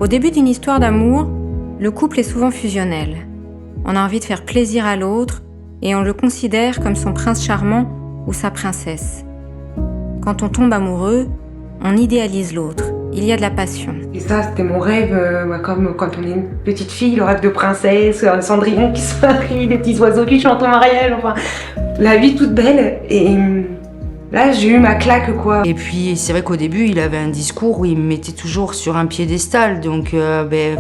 Au début d'une histoire d'amour, le couple est souvent fusionnel. On a envie de faire plaisir à l'autre et on le considère comme son prince charmant ou sa princesse. Quand on tombe amoureux, on idéalise l'autre. Il y a de la passion. Et ça, c'était mon rêve, comme quand on est une petite fille, le rêve de princesse, Cendrillon qui se marie, les petits oiseaux qui chantent au mariage, enfin, la vie toute belle. Et là, j'ai eu ma claque, quoi. Et puis, c'est vrai qu'au début, il avait un discours où il me mettait toujours sur un piédestal. Donc,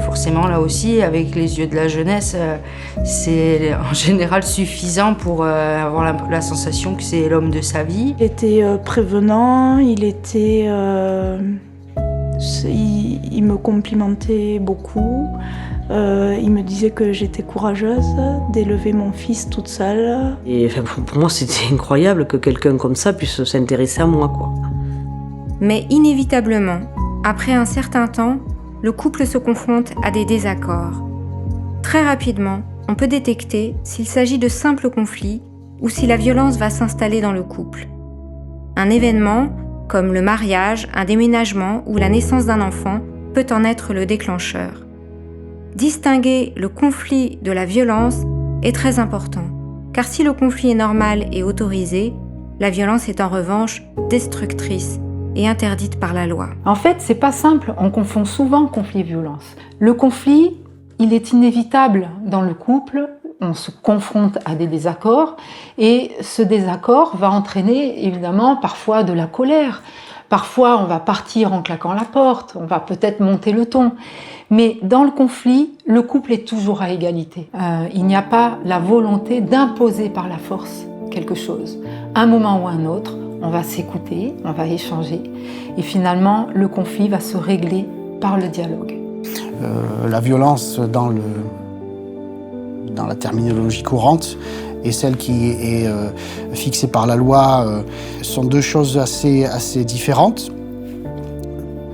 forcément, là aussi, avec les yeux de la jeunesse, c'est en général suffisant pour avoir la sensation que c'est l'homme de sa vie. Il était prévenant, il me complimentait beaucoup. Il me disait que j'étais courageuse d'élever mon fils toute seule. Et pour moi, c'était incroyable que quelqu'un comme ça puisse s'intéresser à moi, quoi. Mais inévitablement, après un certain temps, le couple se confronte à des désaccords. Très rapidement, on peut détecter s'il s'agit de simples conflits ou si la violence va s'installer dans le couple. Un événement, comme le mariage, un déménagement ou la naissance d'un enfant, peut en être le déclencheur. Distinguer le conflit de la violence est très important, car si le conflit est normal et autorisé, la violence est en revanche destructrice et interdite par la loi. En fait, c'est pas simple, on confond souvent conflit et violence. Le conflit, il est inévitable dans le couple, on se confronte à des désaccords, et ce désaccord va entraîner évidemment parfois de la colère. Parfois, on va partir en claquant la porte, on va peut-être monter le ton. Mais dans le conflit, le couple est toujours à égalité. Il n'y a pas la volonté d'imposer par la force quelque chose. À un moment ou à un autre, on va s'écouter, on va échanger. Et finalement, le conflit va se régler par le dialogue. La violence dans la terminologie courante et celle qui est fixée par la loi sont deux choses assez différentes.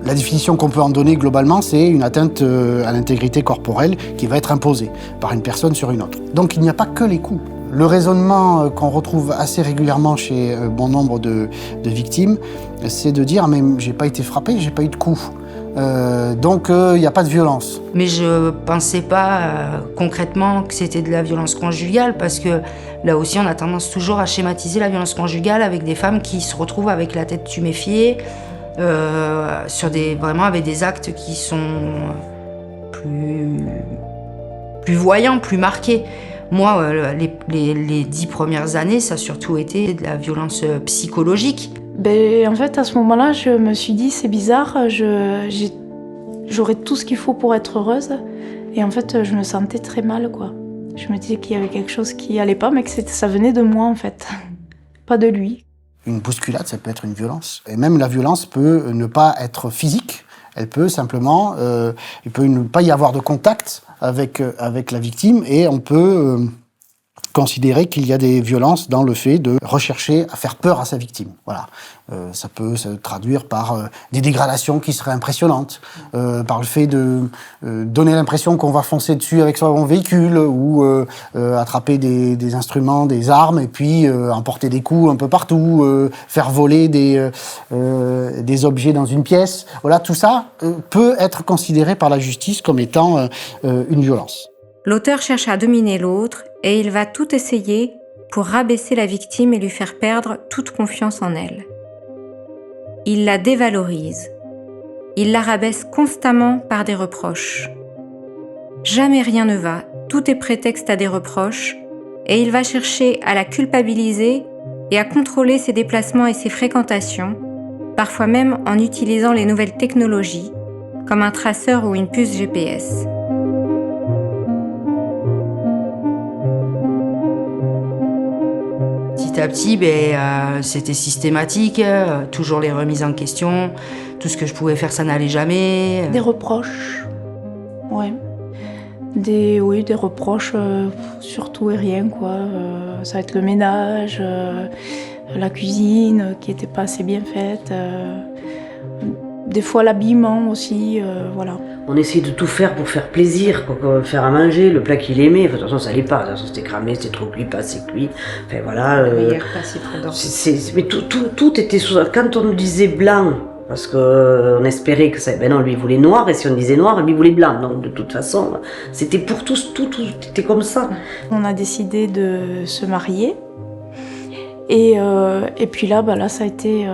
La définition qu'on peut en donner globalement, c'est une atteinte à l'intégrité corporelle qui va être imposée par une personne sur une autre. Donc il n'y a pas que les coups. Le raisonnement qu'on retrouve assez régulièrement chez bon nombre de victimes, c'est de dire « mais j'ai pas été frappé, j'ai pas eu de coups ». Donc il n'y a pas de violence. Mais je pensais pas concrètement que c'était de la violence conjugale parce que là aussi on a tendance toujours à schématiser la violence conjugale avec des femmes qui se retrouvent avec la tête tuméfiée, vraiment avec des actes qui sont plus voyants, plus marqués. Moi, les 10 premières années, ça a surtout été de la violence psychologique. En fait, à ce moment-là, je me suis dit, c'est bizarre, j'aurais tout ce qu'il faut pour être heureuse. Et en fait, je me sentais très mal, quoi. Je me disais qu'il y avait quelque chose qui allait pas, mais que ça venait de moi, en fait, pas de lui. Une bousculade, ça peut être une violence. Et même la violence peut ne pas être physique. Elle peut simplement, il peut ne pas y avoir de contact avec la victime et on peut considérer qu'il y a des violences dans le fait de rechercher à faire peur à sa victime. Voilà. Ça peut se traduire par des dégradations qui seraient impressionnantes, par le fait de donner l'impression qu'on va foncer dessus avec son véhicule ou attraper des instruments, des armes et puis emporter des coups un peu partout, faire voler des objets dans une pièce. Voilà, tout ça peut être considéré par la justice comme étant une violence. L'auteur cherche à dominer l'autre et il va tout essayer pour rabaisser la victime et lui faire perdre toute confiance en elle. Il la dévalorise. Il la rabaisse constamment par des reproches. Jamais rien ne va, tout est prétexte à des reproches, et il va chercher à la culpabiliser et à contrôler ses déplacements et ses fréquentations, parfois même en utilisant les nouvelles technologies, comme un traceur ou une puce GPS. Petit à petit, c'était systématique, toujours les remises en question, tout ce que je pouvais faire, ça n'allait jamais. Des reproches, ouais. Des reproches sur tout et rien, quoi. Ça va être le ménage, la cuisine qui n'était pas assez bien faite, des fois l'habillement aussi, voilà. On essayait de tout faire pour faire plaisir, pour faire à manger, le plat qu'il aimait. Enfin, de toute façon, ça allait pas. De toute façon, c'était cramé, c'était trop cuit, pas assez cuit. Enfin, voilà. Hier, pas si trop dense. Mais tout était sous. Quand on nous disait blanc, Parce qu'on espérait que ça... Ben non, lui il voulait noir, et si on disait noir, lui il voulait blanc. Donc de toute façon, c'était pour tous, tout était comme ça. On a décidé de se marier. Et puis là, là, ça a été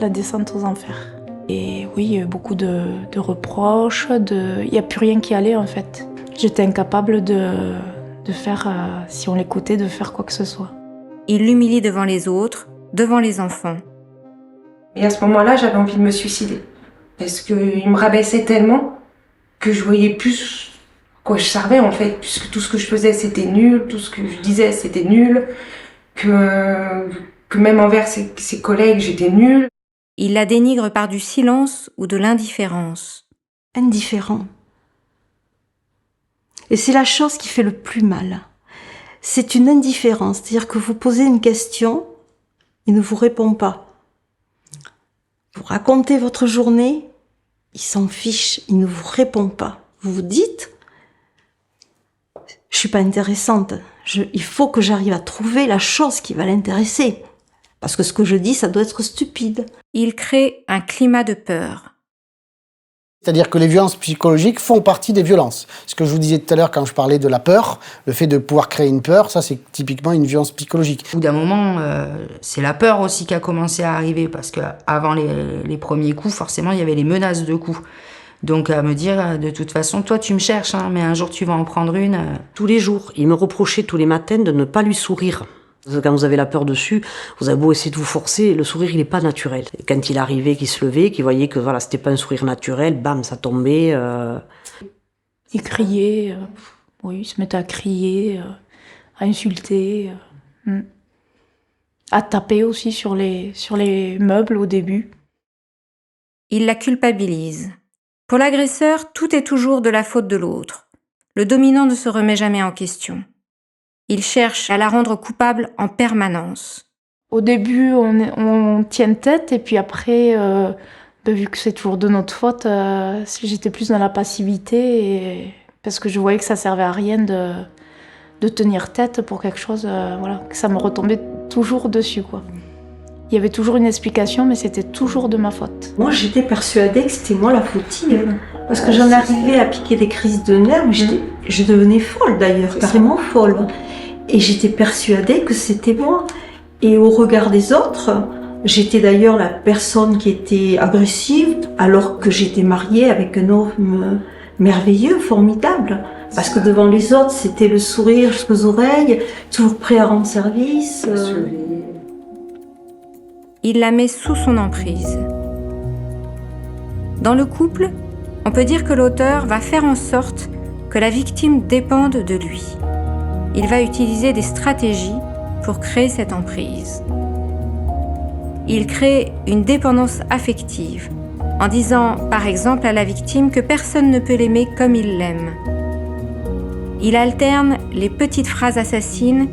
la descente aux enfers. Et oui, il y a eu beaucoup de reproches, il n'y a plus rien qui allait en fait. J'étais incapable de faire, si on l'écoutait, de faire quoi que ce soit. Il l'humilie devant les autres, devant les enfants. Et à ce moment-là, j'avais envie de me suicider. Parce qu'il me rabaissait tellement que je voyais plus quoi je servais en fait. Puisque tout ce que je faisais c'était nul, tout ce que je disais c'était nul. Que même envers ses collègues j'étais nulle. Il la dénigre par du silence ou de l'indifférence. Indifférent. Et c'est la chose qui fait le plus mal. C'est une indifférence, c'est-à-dire que vous posez une question, il ne vous répond pas. Vous racontez votre journée, il s'en fiche, il ne vous répond pas. Vous vous dites, je suis pas intéressante, il faut que j'arrive à trouver la chose qui va l'intéresser. Parce que ce que je dis, ça doit être stupide. Il crée un climat de peur. C'est-à-dire que les violences psychologiques font partie des violences. Ce que je vous disais tout à l'heure quand je parlais de la peur, le fait de pouvoir créer une peur, ça c'est typiquement une violence psychologique. Au bout d'un moment, c'est la peur aussi qui a commencé à arriver, parce qu'avant les premiers coups, forcément, il y avait les menaces de coups. Donc à me dire, de toute façon, toi tu me cherches, hein, mais un jour tu vas en prendre une. Tous les jours, il me reprochait tous les matins de ne pas lui sourire. Quand vous avez la peur dessus, vous avez beau essayer de vous forcer, le sourire il n'est pas naturel. Et quand il arrivait, qu'il se levait, qu'il voyait que voilà, c'était pas un sourire naturel, bam, ça tombait. Il criait, oui, il se mettait à crier, à insulter, à taper aussi sur les meubles au début. Il la culpabilise. Pour l'agresseur, tout est toujours de la faute de l'autre. Le dominant ne se remet jamais en question. Il cherche à la rendre coupable en permanence. Au début, on tient tête, et puis après, vu que c'est toujours de notre faute, j'étais plus dans la passivité, parce que je voyais que ça servait à rien de tenir tête pour quelque chose, que ça me retombait toujours dessus, quoi. Il y avait toujours une explication, mais c'était toujours de ma faute. Moi, j'étais persuadée que c'était moi la fautive. Parce que j'en arrivais à piquer des crises de nerfs, mais je devenais folle d'ailleurs, carrément folle. Et j'étais persuadée que c'était moi. Et au regard des autres, j'étais d'ailleurs la personne qui était agressive, alors que j'étais mariée avec un homme merveilleux, formidable. Parce que devant les autres, c'était le sourire jusqu'aux oreilles, toujours prêt à rendre service. Il la met sous son emprise. Dans le couple, on peut dire que l'auteur va faire en sorte que la victime dépende de lui. Il va utiliser des stratégies pour créer cette emprise. Il crée une dépendance affective, en disant par exemple à la victime que personne ne peut l'aimer comme il l'aime. Il alterne les petites phrases assassines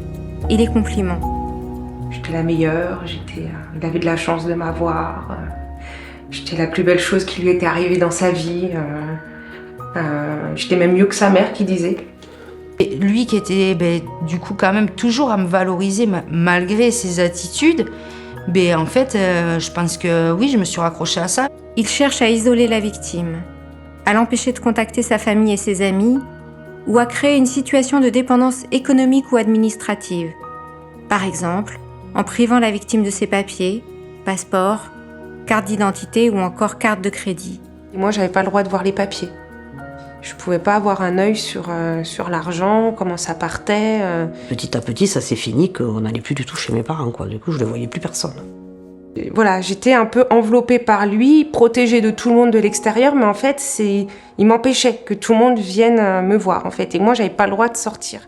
et les compliments. J'étais la meilleure, il avait de la chance de m'avoir, j'étais la plus belle chose qui lui était arrivée dans sa vie, j'étais même mieux que sa mère qui disait. Et lui qui était du coup quand même toujours à me valoriser malgré ses attitudes, en fait je pense que oui, je me suis raccrochée à ça. Il cherche à isoler la victime, à l'empêcher de contacter sa famille et ses amis, ou à créer une situation de dépendance économique ou administrative. Par exemple, en privant la victime de ses papiers, passeport, carte d'identité ou encore carte de crédit. Et moi, j'avais pas le droit de voir les papiers. Je pouvais pas avoir un œil sur l'argent, comment ça partait. Petit à petit, ça s'est fini qu'on n'allait plus du tout chez mes parents, quoi. Du coup, je ne voyais plus personne. Et voilà, j'étais un peu enveloppée par lui, protégée de tout le monde de l'extérieur, mais en fait, il m'empêchait que tout le monde vienne me voir, en fait. Et moi, j'avais pas le droit de sortir.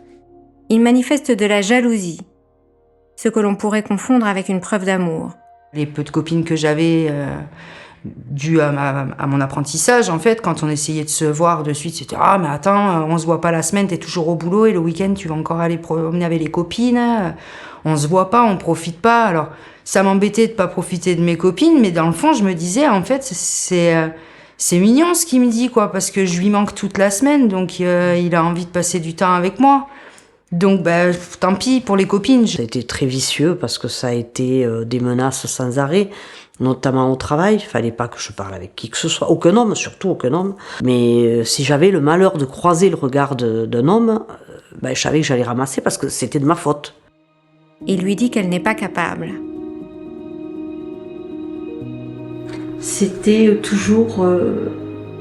Il manifeste de la jalousie, ce que l'on pourrait confondre avec une preuve d'amour. Les peu de copines que j'avais, dû à mon apprentissage, en fait, quand on essayait de se voir de suite, c'était « Ah, mais attends, on se voit pas la semaine, t'es toujours au boulot, et le week-end, tu vas encore aller promener avec les copines. On se voit pas, on profite pas. » Alors, ça m'embêtait de pas profiter de mes copines, mais dans le fond, je me disais, en fait, c'est mignon ce qu'il me dit, quoi, parce que je lui manque toute la semaine, donc il a envie de passer du temps avec moi. Donc, tant pis pour les copines. Ça a été très vicieux parce que ça a été des menaces sans arrêt. notamment au travail. Il fallait pas que je parle avec qui que ce soit, aucun homme, surtout aucun homme. Mais si j'avais le malheur de croiser le regard d'un homme, je savais que j'allais ramasser parce que c'était de ma faute. Il lui dit qu'elle n'est pas capable. C'était toujours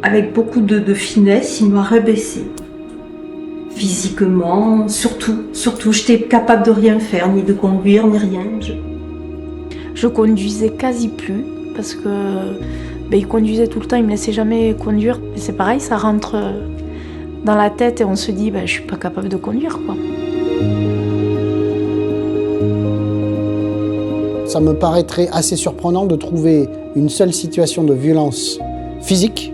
avec beaucoup de finesse, il m'a rabaissé. Physiquement, surtout, j'étais capable de rien faire, ni de conduire, ni rien. Je conduisais quasi plus parce que il conduisait tout le temps, il me laissait jamais conduire. Et c'est pareil, ça rentre dans la tête et on se dit je suis pas capable de conduire, quoi. Ça me paraîtrait assez surprenant de trouver une seule situation de violence physique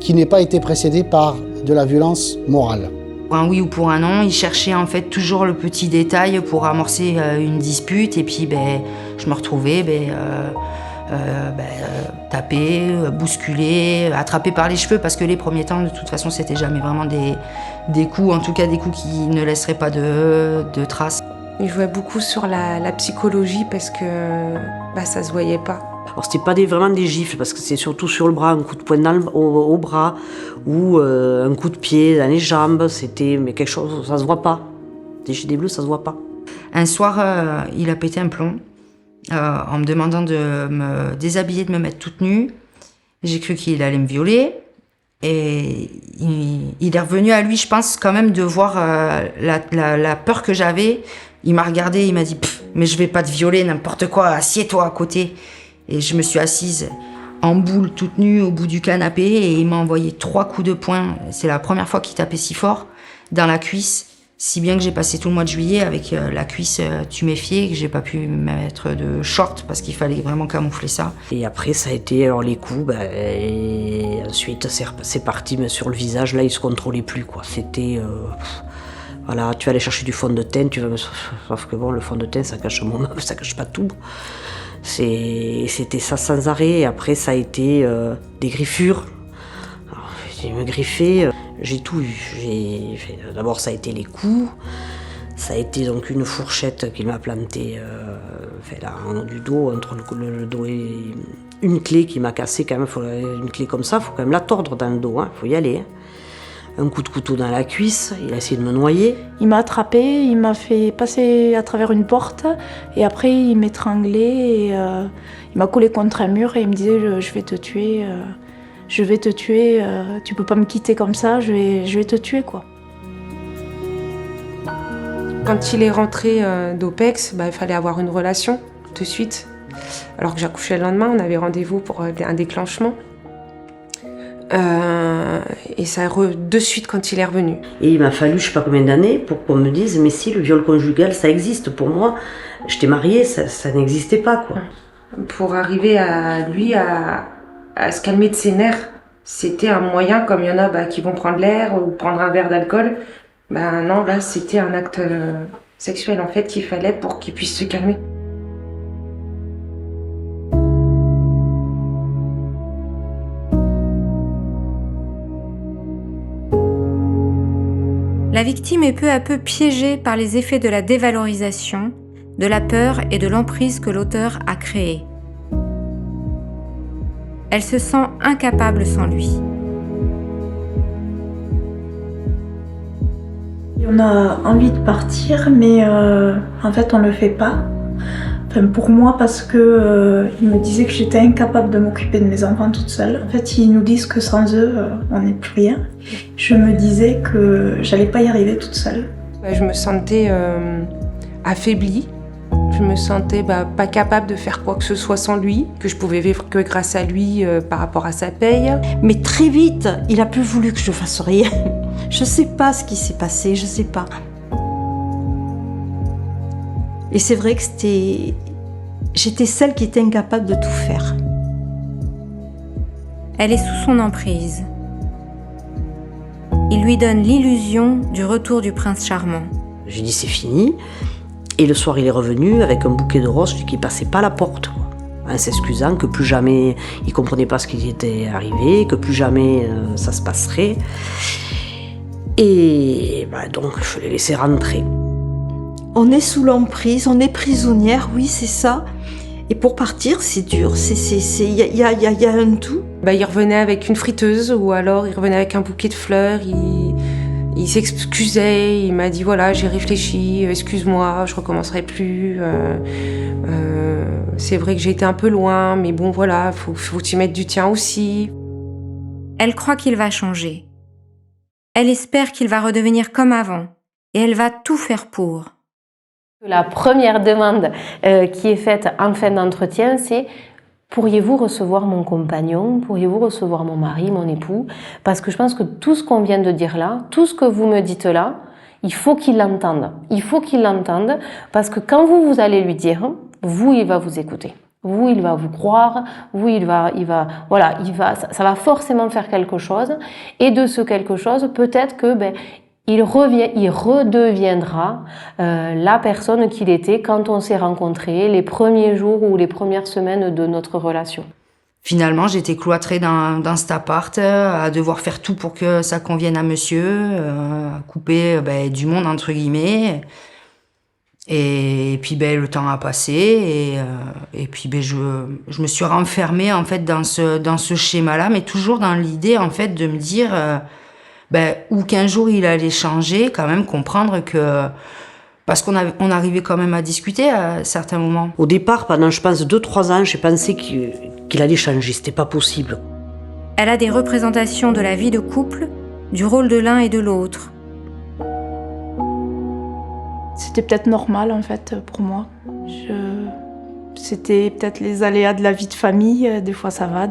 qui n'ait pas été précédée par de la violence morale. Pour un oui ou pour un non, il cherchait en fait toujours le petit détail pour amorcer une dispute et puis je me retrouvais tapé, bousculé, attrapé par les cheveux parce que les premiers temps de toute façon c'était jamais vraiment des coups, en tout cas des coups qui ne laisseraient pas de traces. Il jouait beaucoup sur la psychologie parce que ça se voyait pas. Alors c'était pas vraiment des gifles parce que c'est surtout sur le bras, un coup de poing au bras ou un coup de pied dans les jambes, mais quelque chose, ça se voit pas. Des bleus, ça se voit pas. Un soir, il a pété un plomb en me demandant de me déshabiller, de me mettre toute nue. J'ai cru qu'il allait me violer. Et il est revenu à lui, je pense, quand même, de voir la peur que j'avais. Il m'a regardé, il m'a dit « mais je vais pas te violer, n'importe quoi, assieds-toi à côté ». Et je me suis assise en boule, toute nue, au bout du canapé, et il m'a envoyé 3 coups de poing. C'est la première fois qu'il tapait si fort, dans la cuisse, si bien que j'ai passé tout le mois de juillet avec la cuisse tuméfiée, que j'ai pas pu mettre de short, parce qu'il fallait vraiment camoufler ça. Et après, ça a été les coups, et ensuite, c'est parti, mais sur le visage, là, il se contrôlait plus, quoi. C'était... voilà, tu vas aller chercher du fond de teint, sauf que le fond de teint, ça cache ça cache pas tout. C'était ça sans arrêt. Et après, ça a été des griffures. Alors, j'ai me griffé, j'ai tout eu. D'abord, ça a été les coups. Ça a été donc une fourchette qui m'a plantée là, en haut du dos, entre le dos et une clé qui m'a cassé quand même. Une clé comme ça, il faut quand même la tordre dans le dos, il faut y aller. Un coup de couteau dans la cuisse, il a essayé de me noyer. Il m'a attrapé, il m'a fait passer à travers une porte et après il m'étranglait et il m'a collé contre un mur et il me disait je vais te tuer, tu peux pas me quitter comme ça, je vais te tuer, quoi. Quand il est rentré d'OPEX, il fallait avoir une relation de suite. Alors que j'accouchais le lendemain, on avait rendez-vous pour un déclenchement. Et ça de suite quand il est revenu. Et il m'a fallu je sais pas combien d'années pour qu'on me dise mais si le viol conjugal ça existe. Pour moi, j'étais mariée, ça n'existait pas, quoi. Pour arriver à lui à se calmer de ses nerfs, c'était un moyen comme il y en a qui vont prendre l'air ou prendre un verre d'alcool. Non, là c'était un acte sexuel en fait qu'il fallait pour qu'il puisse se calmer. La victime est peu à peu piégée par les effets de la dévalorisation, de la peur et de l'emprise que l'auteur a créée. Elle se sent incapable sans lui. On a envie de partir, mais en fait on le fait pas. Enfin, pour moi, parce que il me disait que j'étais incapable de m'occuper de mes enfants toute seule. En fait, ils nous disent que sans eux, on n'est plus rien. Je me disais que j'allais pas y arriver toute seule. Je me sentais affaiblie. Je me sentais pas capable de faire quoi que ce soit sans lui, que je pouvais vivre que grâce à lui par rapport à sa paye. Mais très vite, il a plus voulu que je fasse rien. Je sais pas ce qui s'est passé, je sais pas. Et c'est vrai que j'étais celle qui était incapable de tout faire. Elle est sous son emprise. Il lui donne l'illusion du retour du prince charmant. J'ai dit c'est fini. Et le soir il est revenu avec un bouquet de roses qui passait pas la porte, quoi. En s'excusant que plus jamais il comprenait pas ce qui était arrivé, que plus jamais ça se passerait. Et donc je l'ai laissé rentrer. On est sous l'emprise, on est prisonnière, oui c'est ça. Et pour partir, c'est dur. Il y a un tout. Il revenait avec une friteuse ou alors il revenait avec un bouquet de fleurs. Il s'excusait, il m'a dit voilà, j'ai réfléchi, excuse-moi, je recommencerai plus. C'est vrai que j'ai été un peu loin, mais bon voilà, faut t'y mettre du tien aussi. Elle croit qu'il va changer. Elle espère qu'il va redevenir comme avant et elle va tout faire pour. La première demande qui est faite en fin d'entretien, c'est « Pourriez-vous recevoir mon compagnon ? Pourriez-vous recevoir mon mari, mon époux ?» Parce que je pense que tout ce qu'on vient de dire là, tout ce que vous me dites là, il faut qu'il l'entende. Il faut qu'il l'entende parce que quand vous allez lui dire, vous, il va vous écouter. Vous, il va vous croire. Vous, ça va forcément faire quelque chose. Et de ce quelque chose, peut-être que il redeviendra la personne qu'il était quand on s'est rencontrés, les premiers jours ou les premières semaines de notre relation. Finalement, j'étais cloîtrée dans cet appart, à devoir faire tout pour que ça convienne à monsieur, à couper du monde, entre guillemets. Et puis le temps a passé et puis je me suis renfermée en fait dans ce schéma-là, mais toujours dans l'idée en fait de me dire ou qu'un jour il allait changer, quand même comprendre que parce qu'on arrivait quand même à discuter à certains moments. Au départ, pendant je pense 2-3 ans, j'ai pensé qu'il allait changer, c'était pas possible. Elle a des représentations de la vie de couple, du rôle de l'un et de l'autre. C'était peut-être normal en fait pour moi. C'était peut-être les aléas de la vie de famille. Des fois ça va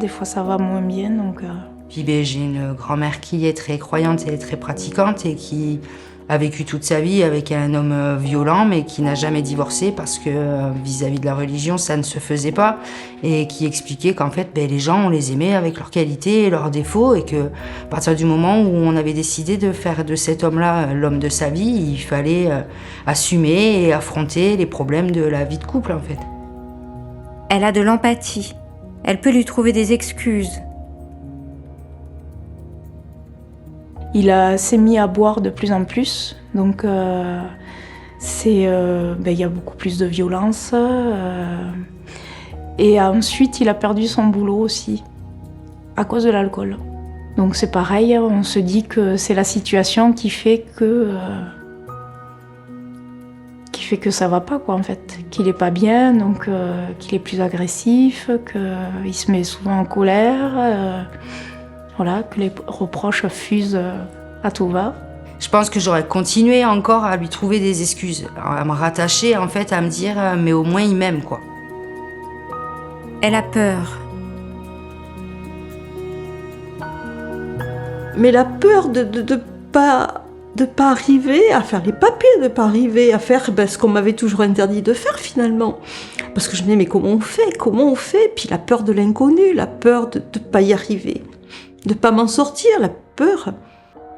moins bien. Donc, Puis j'ai une grand-mère qui est très croyante et très pratiquante et qui a vécu toute sa vie avec un homme violent mais qui n'a jamais divorcé parce que vis-à-vis de la religion ça ne se faisait pas et qui expliquait qu'en fait les gens on les aimait avec leurs qualités et leurs défauts et que à partir du moment où on avait décidé de faire de cet homme-là l'homme de sa vie, il fallait assumer et affronter les problèmes de la vie de couple en fait. Elle a de l'empathie. Elle peut lui trouver des excuses. Il s'est mis à boire de plus en plus, donc il y a beaucoup plus de violence. Et ensuite, il a perdu son boulot aussi, à cause de l'alcool. Donc c'est pareil, on se dit que c'est la situation qui fait que ça va pas quoi en fait, qu'il est pas bien, donc qu'il est plus agressif, qu'il se met souvent en colère. Que les reproches fusent à tout va. Je pense que j'aurais continué encore à lui trouver des excuses, à me rattacher en fait, à me dire mais au moins il m'aime quoi. Elle a peur. Mais la peur de pas arriver à faire les papiers, de pas arriver à faire ce qu'on m'avait toujours interdit de faire finalement. Parce que je me disais mais comment on fait? Puis la peur de l'inconnu, la peur de pas y arriver. De pas m'en sortir, la peur.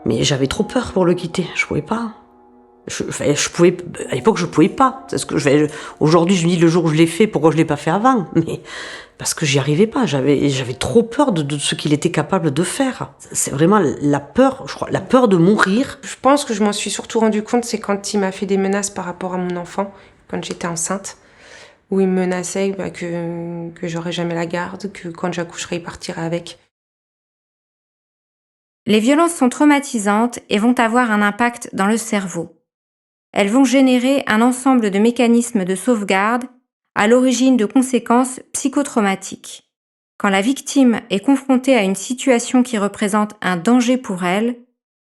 Mais j'avais trop peur pour le quitter, je pouvais pas. À l'époque, je pouvais pas. C'est ce que aujourd'hui, je me dis le jour où je l'ai fait, pourquoi je l'ai pas fait avant? Mais parce que j'y arrivais pas. J'avais trop peur de ce qu'il était capable de faire. C'est vraiment la peur, je crois, la peur de mourir. Je pense que je m'en suis surtout rendu compte, c'est quand il m'a fait des menaces par rapport à mon enfant, quand j'étais enceinte, où il me menaçait que j'aurais jamais la garde, que quand j'accoucherais, il partirait avec. Les violences sont traumatisantes et vont avoir un impact dans le cerveau. Elles vont générer un ensemble de mécanismes de sauvegarde à l'origine de conséquences psychotraumatiques. Quand la victime est confrontée à une situation qui représente un danger pour elle,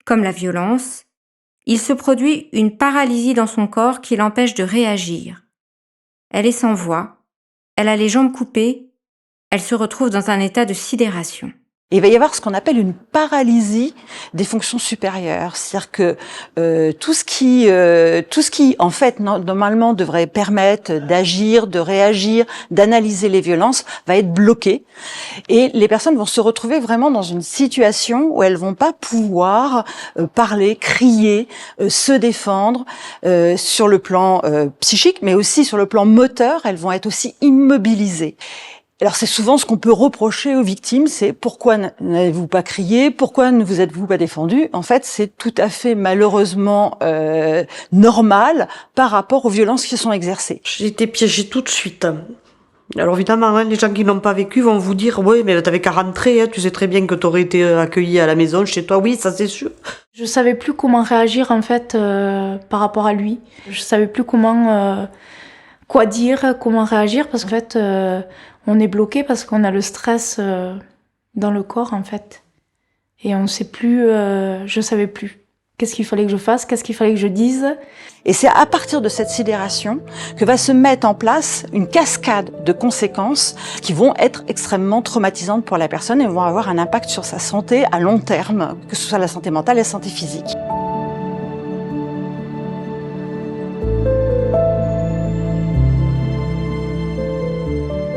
comme la violence, il se produit une paralysie dans son corps qui l'empêche de réagir. Elle est sans voix, elle a les jambes coupées, elle se retrouve dans un état de sidération. Il va y avoir ce qu'on appelle une paralysie des fonctions supérieures, c'est-à-dire que tout ce qui en fait normalement devrait permettre d'agir, de réagir, d'analyser les violences va être bloqué et les personnes vont se retrouver vraiment dans une situation où elles vont pas pouvoir parler, crier, se défendre sur le plan psychique, mais aussi sur le plan moteur, elles vont être aussi immobilisées. Alors c'est souvent ce qu'on peut reprocher aux victimes, c'est pourquoi n'avez-vous pas crié, pourquoi ne vous êtes-vous pas défendu? En fait, c'est tout à fait malheureusement normal par rapport aux violences qui sont exercées. J'ai été piégée tout de suite. Alors évidemment, hein, les gens qui n'ont pas vécu vont vous dire « Oui, mais t'avais qu'à rentrer, hein, tu sais très bien que t'aurais été accueilli à la maison, chez toi, oui, ça c'est sûr. » Je savais plus comment réagir en fait par rapport à lui. Je savais plus comment, quoi dire, comment réagir parce qu'en fait on est bloqué parce qu'on a le stress dans le corps en fait. Et on sait plus, je savais plus. Qu'est-ce qu'il fallait que je fasse, qu'est-ce qu'il fallait que je dise. Et c'est à partir de cette sidération que va se mettre en place une cascade de conséquences qui vont être extrêmement traumatisantes pour la personne et vont avoir un impact sur sa santé à long terme, que ce soit la santé mentale et la santé physique.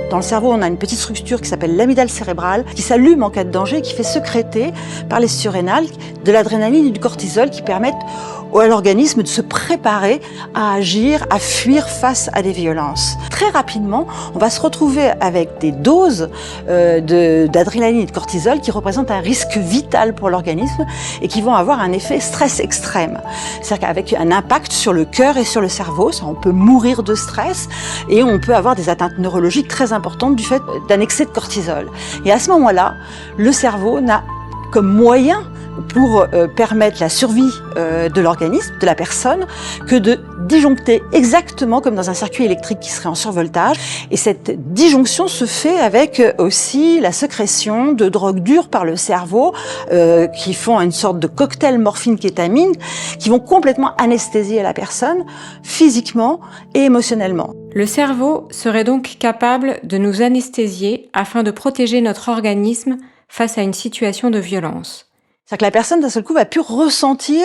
Dans le cerveau, on a une petite structure qui s'appelle l'amygdale cérébrale, qui s'allume en cas de danger, qui fait sécréter par les surrénales de l'adrénaline et du cortisol qui permettent à l'organisme de se préparer à agir, à fuir face à des violences. Très rapidement, on va se retrouver avec des doses d'adrénaline et de cortisol qui représentent un risque vital pour l'organisme et qui vont avoir un effet stress extrême. C'est-à-dire qu'avec un impact sur le cœur et sur le cerveau, on peut mourir de stress et on peut avoir des atteintes neurologiques très importantes du fait d'un excès de cortisol. Et à ce moment-là, le cerveau n'a comme moyen pour permettre la survie de l'organisme, de la personne, que de disjoncter exactement comme dans un circuit électrique qui serait en survoltage. Et cette disjonction se fait avec aussi la sécrétion de drogues dures par le cerveau qui font une sorte de cocktail morphine-kétamine qui vont complètement anesthésier la personne physiquement et émotionnellement. Le cerveau serait donc capable de nous anesthésier afin de protéger notre organisme face à une situation de violence. C'est-à-dire que la personne, d'un seul coup, va plus ressentir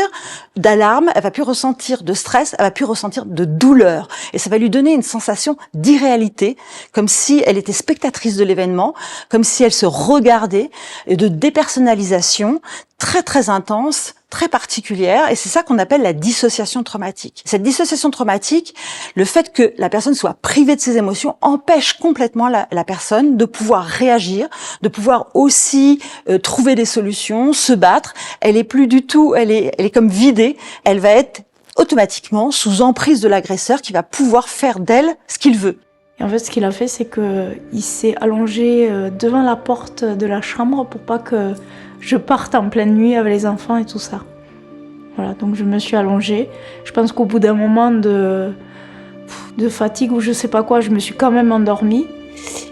d'alarme, elle va plus ressentir de stress, elle va plus ressentir de douleur. Et ça va lui donner une sensation d'irréalité, comme si elle était spectatrice de l'événement, comme si elle se regardait, et de dépersonnalisation très très intense, très particulière, et c'est ça qu'on appelle la dissociation traumatique. Cette dissociation traumatique, le fait que la personne soit privée de ses émotions, empêche complètement la personne de pouvoir réagir, de pouvoir aussi trouver des solutions, se battre. Elle est plus du tout, elle est comme vidée, elle va être automatiquement sous emprise de l'agresseur qui va pouvoir faire d'elle ce qu'il veut. Et en fait, ce qu'il a fait, c'est qu'il s'est allongé devant la porte de la chambre pour pas que je parte en pleine nuit avec les enfants et tout ça. Voilà, donc je me suis allongée. Je pense qu'au bout d'un moment de fatigue ou je sais pas quoi, je me suis quand même endormie.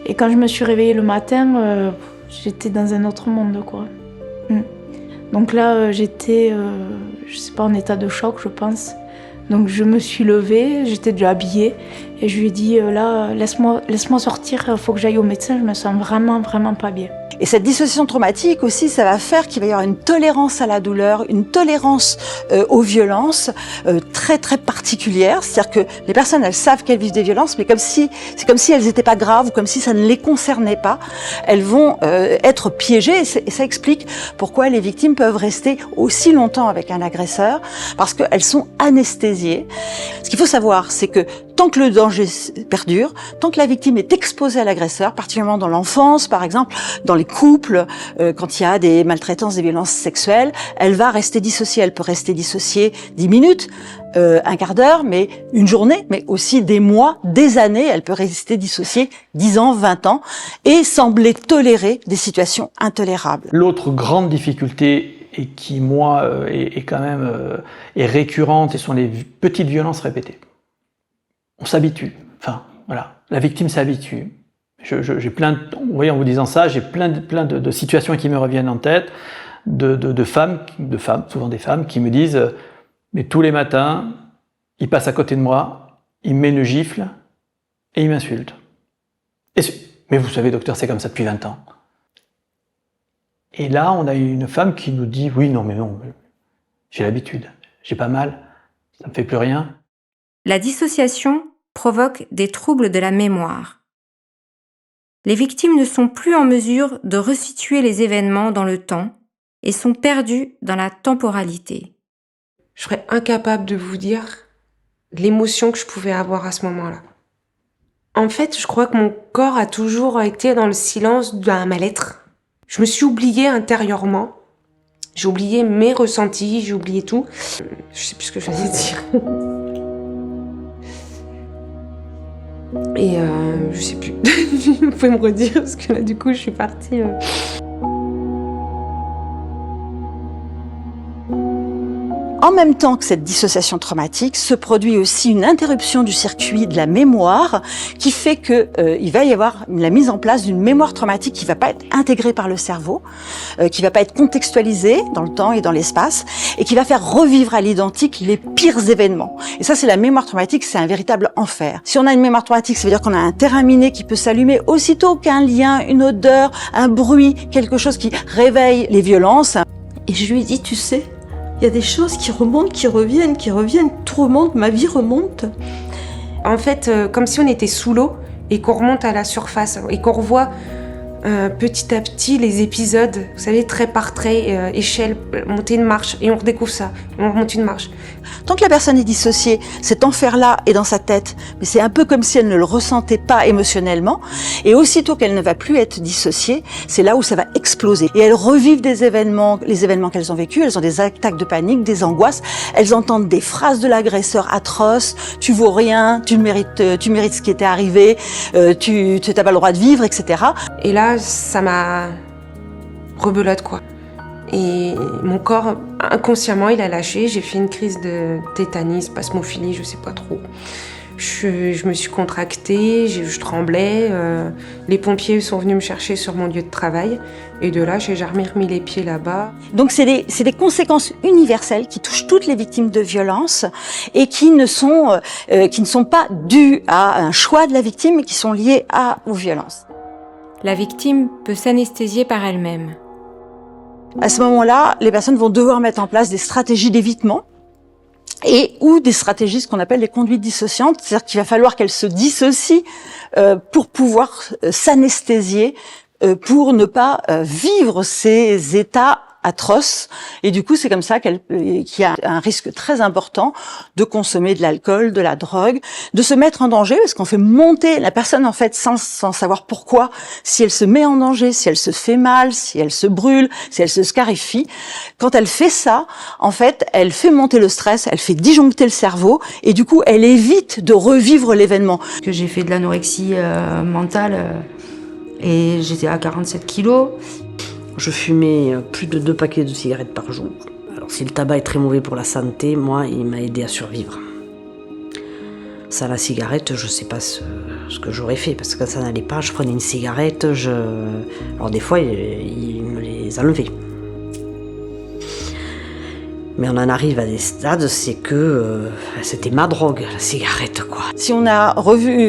Et quand je me suis réveillée le matin, j'étais dans un autre monde, quoi. Donc là, j'étais, je sais pas, en état de choc, je pense. Donc je me suis levée, j'étais déjà habillée et je lui ai dit là, laisse-moi sortir, il faut que j'aille au médecin, je me sens vraiment pas bien. Et cette dissociation traumatique aussi, ça va faire qu'il va y avoir une tolérance à la douleur, une tolérance aux violences très très particulière. C'est-à-dire que les personnes, elles savent qu'elles vivent des violences, mais c'est comme si elles n'étaient pas graves ou comme si ça ne les concernait pas. Elles vont être piégées et ça explique pourquoi les victimes peuvent rester aussi longtemps avec un agresseur, parce qu'elles sont anesthésiées. Ce qu'il faut savoir, c'est que tant que le danger perdure, tant que la victime est exposée à l'agresseur, particulièrement dans l'enfance par exemple, dans les couples, quand il y a des maltraitances, des violences sexuelles, elle va rester dissociée. Elle peut rester dissociée 10 minutes, un quart d'heure, mais une journée, mais aussi des mois, des années. Elle peut rester dissociée 10 ans, 20 ans et sembler tolérer des situations intolérables. L'autre grande difficulté et qui, moi, est quand même est récurrente, ce sont les petites violences répétées. On s'habitue. Enfin, voilà. La victime s'habitue. J'ai plein, vous voyez, en vous disant ça, j'ai plein de situations qui me reviennent en tête, de femmes, souvent des femmes, qui me disent « Mais tous les matins, il passe à côté de moi, il me met une gifle et il m'insulte. » Mais vous savez, docteur, c'est comme ça depuis 20 ans. Et là, on a une femme qui nous dit « Oui, non, mais non, j'ai l'habitude, j'ai pas mal, ça me fait plus rien. » La dissociation provoque des troubles de la mémoire. Les victimes ne sont plus en mesure de resituer les événements dans le temps et sont perdues dans la temporalité. Je serais incapable de vous dire l'émotion que je pouvais avoir à ce moment-là. En fait, je crois que mon corps a toujours été dans le silence d'un mal-être. Je me suis oubliée intérieurement. J'ai oublié mes ressentis, j'ai oublié tout. Je sais plus ce que j'allais dire. Et je sais plus. Vous pouvez me redire parce que là du coup je suis partie. En même temps que cette dissociation traumatique, se produit aussi une interruption du circuit de la mémoire qui fait que il va y avoir la mise en place d'une mémoire traumatique qui va pas être intégrée par le cerveau, qui va pas être contextualisée dans le temps et dans l'espace, et qui va faire revivre à l'identique les pires événements. Et ça, c'est la mémoire traumatique, c'est un véritable enfer. Si on a une mémoire traumatique, ça veut dire qu'on a un terrain miné qui peut s'allumer aussitôt qu'un lien, une odeur, un bruit, quelque chose qui réveille les violences. Et je lui ai dit, tu sais, il y a des choses qui remontent, qui reviennent, tout remonte, ma vie remonte. En fait, comme si on était sous l'eau et qu'on remonte à la surface et qu'on revoit petit à petit les épisodes, vous savez, trait par trait, échelle, monter une marche, et on redécouvre ça, on remonte une marche. Tant que la personne est dissociée, cet enfer-là est dans sa tête, mais c'est un peu comme si elle ne le ressentait pas émotionnellement, et aussitôt qu'elle ne va plus être dissociée, c'est là où ça va exploser. Et elles revivent des événements, les événements qu'elles ont vécus, elles ont des attaques de panique, des angoisses, elles entendent des phrases de l'agresseur atroces, tu vaux rien, tu mérites ce qui t'est arrivé, tu n'as pas le droit de vivre, etc. Et là, ça m'a rebelote, quoi. Et mon corps, inconsciemment, il a lâché. J'ai fait une crise de tétanis, spasmophilie, je sais pas trop. Je me suis contractée, je tremblais. Les pompiers sont venus me chercher sur mon lieu de travail. Et de là, j'ai jamais remis les pieds là-bas. Donc c'est des conséquences universelles qui touchent toutes les victimes de violences et qui ne sont pas dues à un choix de la victime, mais qui sont liées aux violences. La victime peut s'anesthésier par elle-même. À ce moment-là, les personnes vont devoir mettre en place des stratégies d'évitement ou des stratégies, ce qu'on appelle les conduites dissociantes, c'est-à-dire qu'il va falloir qu'elles se dissocient pour pouvoir s'anesthésier, pour ne pas vivre ces états atroces. Et du coup, c'est comme ça qu'il y a un risque très important de consommer de l'alcool, de la drogue, de se mettre en danger, parce qu'on fait monter la personne, en fait, sans savoir pourquoi, si elle se met en danger, si elle se fait mal, si elle se brûle, si elle se scarifie. Quand elle fait ça, en fait, elle fait monter le stress, elle fait disjoncter le cerveau, et du coup, elle évite de revivre l'événement. Que j'ai fait de l'anorexie mentale et j'étais à 47 kilos. Je fumais plus de 2 paquets de cigarettes par jour. Alors si le tabac est très mauvais pour la santé, moi, il m'a aidé à survivre. Ça, la cigarette, je sais pas ce que j'aurais fait, parce que quand ça n'allait pas, je prenais une cigarette, alors des fois, il me les enlevait. Mais on en arrive à des stades, c'est que c'était ma drogue, la cigarette, quoi. Si on a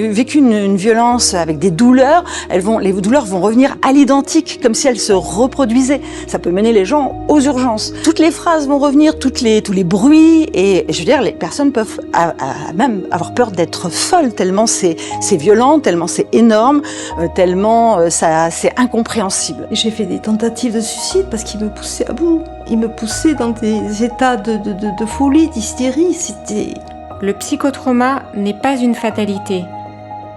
vécu une violence avec des douleurs, les douleurs vont revenir à l'identique, comme si elles se reproduisaient. Ça peut mener les gens aux urgences. Toutes les phrases vont revenir, tous les bruits, et je veux dire, les personnes peuvent même avoir peur d'être folles, tellement c'est violent, tellement c'est énorme, tellement c'est incompréhensible. J'ai fait des tentatives de suicide parce qu'il me poussait à bout. Il me poussait dans des états de folie, d'hystérie. C'était... Le psychotrauma n'est pas une fatalité.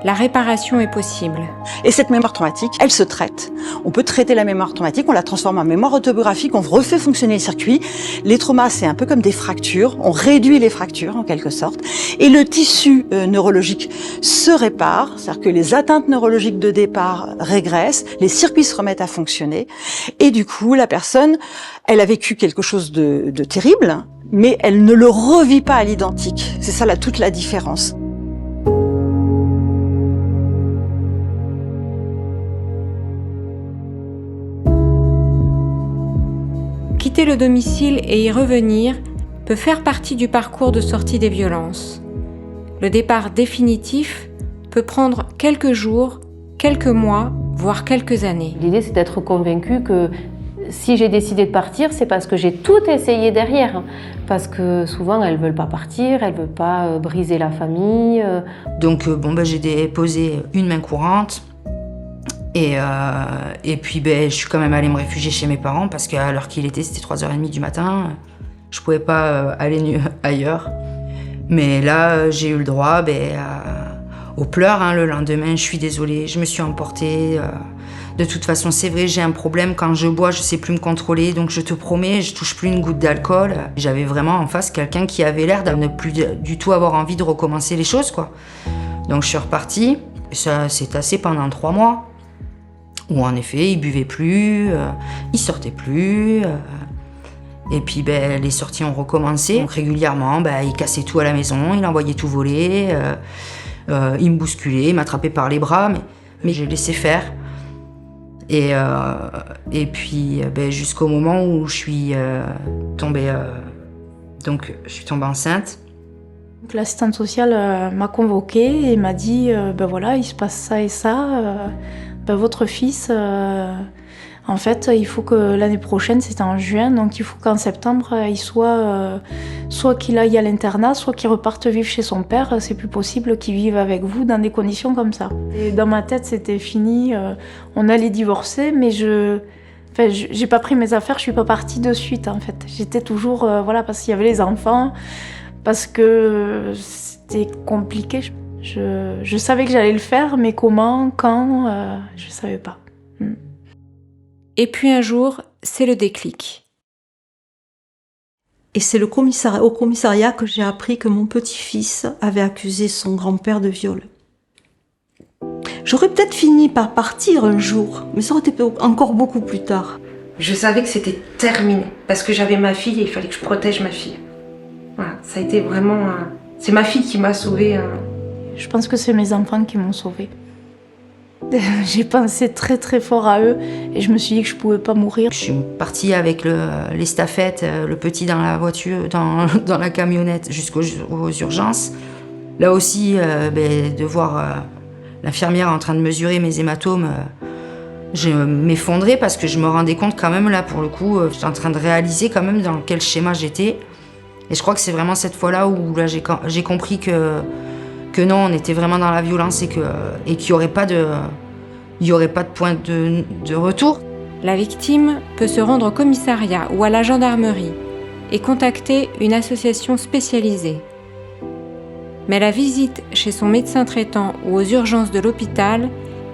La réparation est possible. Et cette mémoire traumatique, elle se traite. On peut traiter la mémoire traumatique, on la transforme en mémoire autobiographique, on refait fonctionner les circuits. Les traumas, c'est un peu comme des fractures. On réduit les fractures, en quelque sorte. Et le tissu neurologique se répare, c'est-à-dire que les atteintes neurologiques de départ régressent, les circuits se remettent à fonctionner. Et du coup, la personne, elle a vécu quelque chose de terrible, mais elle ne le revit pas à l'identique. C'est ça toute la différence. Quitter le domicile et y revenir peut faire partie du parcours de sortie des violences. Le départ définitif peut prendre quelques jours, quelques mois, voire quelques années. L'idée, c'est d'être convaincu que si j'ai décidé de partir, c'est parce que j'ai tout essayé derrière. Parce que souvent, elles ne veulent pas partir, elles ne veulent pas briser la famille. Donc j'ai déposé une main courante. Et puis je suis quand même allée me réfugier chez mes parents parce qu'à l'heure qu'il était, c'était 3h30 du matin. Je pouvais pas aller ailleurs. Mais là, j'ai eu le droit aux pleurs. Le lendemain, je suis désolée, je me suis emportée. De toute façon, c'est vrai, j'ai un problème. Quand je bois, je sais plus me contrôler. Donc je te promets, je touche plus une goutte d'alcool. J'avais vraiment en face quelqu'un qui avait l'air de ne plus du tout avoir envie de recommencer les choses, quoi. Donc je suis repartie, ça s'est tassé pendant 3 mois, où en effet il buvait plus, il sortait plus, et puis les sorties ont recommencé. Donc régulièrement, il cassait tout à la maison, il envoyait tout voler, il me bousculait, il m'attrapait par les bras, mais j'ai laissé faire. Et puis jusqu'au moment où je suis tombée enceinte. L'assistante sociale m'a convoquée et m'a dit voilà, il se passe ça et ça. Votre fils, en fait, il faut que l'année prochaine, c'était en juin, donc il faut qu'en septembre, il soit soit qu'il aille à l'internat, soit qu'il reparte vivre chez son père. C'est plus possible qu'il vive avec vous dans des conditions comme ça. Et dans ma tête, c'était fini. On allait divorcer, mais j'ai pas pris mes affaires, je suis pas partie de suite en fait. J'étais toujours parce qu'il y avait les enfants, parce que c'était compliqué. Je savais que j'allais le faire, mais comment, quand, je savais pas. Et puis un jour, c'est le déclic. Et c'est au commissariat que j'ai appris que mon petit-fils avait accusé son grand-père de viol. J'aurais peut-être fini par partir un jour, mais ça aurait été encore beaucoup plus tard. Je savais que c'était terminé, parce que j'avais ma fille et il fallait que je protège ma fille. Voilà, ça a été vraiment... c'est ma fille qui m'a sauvée. Je pense que c'est mes enfants qui m'ont sauvée. J'ai pensé très très fort à eux et je me suis dit que je pouvais pas mourir. Je suis partie avec l'estafette, le petit dans la voiture, dans la camionnette jusqu'aux urgences. Là aussi, de voir l'infirmière en train de mesurer mes hématomes, je m'effondrais parce que je me rendais compte quand même là pour le coup, j'étais en train de réaliser quand même dans quel schéma j'étais. Et je crois que c'est vraiment cette fois-là où là, j'ai compris que non, on était vraiment dans la violence et qu'il n'y aurait pas de point de retour. La victime peut se rendre au commissariat ou à la gendarmerie et contacter une association spécialisée. Mais la visite chez son médecin traitant ou aux urgences de l'hôpital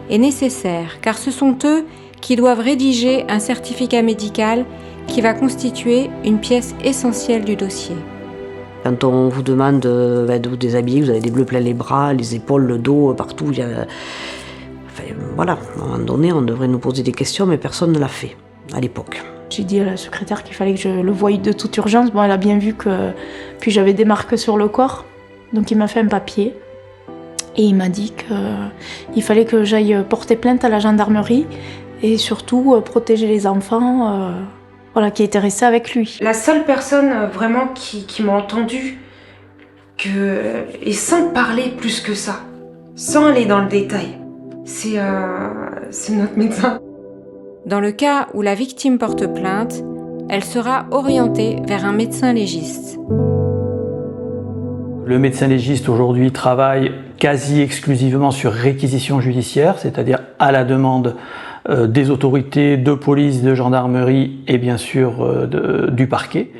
est nécessaire car ce sont eux qui doivent rédiger un certificat médical qui va constituer une pièce essentielle du dossier. Quand on vous demande de vous déshabiller, vous avez des bleus plein les bras, les épaules, le dos, partout. Voilà, à un moment donné, on devrait nous poser des questions, mais personne ne l'a fait à l'époque. J'ai dit à la secrétaire qu'il fallait que je le voie de toute urgence. Bon, elle a bien vu que puis j'avais des marques sur le corps, donc il m'a fait un papier. Et il m'a dit qu'il fallait que j'aille porter plainte à la gendarmerie et surtout protéger les enfants qui étaient restés avec lui. La seule personne vraiment qui m'a entendue, et sans parler plus que ça, sans aller dans le détail, c'est notre médecin. Dans le cas où la victime porte plainte, elle sera orientée vers un médecin légiste. Le médecin légiste aujourd'hui travaille quasi exclusivement sur réquisition judiciaire, c'est-à-dire à la demande des autorités de police, de gendarmerie et bien sûr du parquet.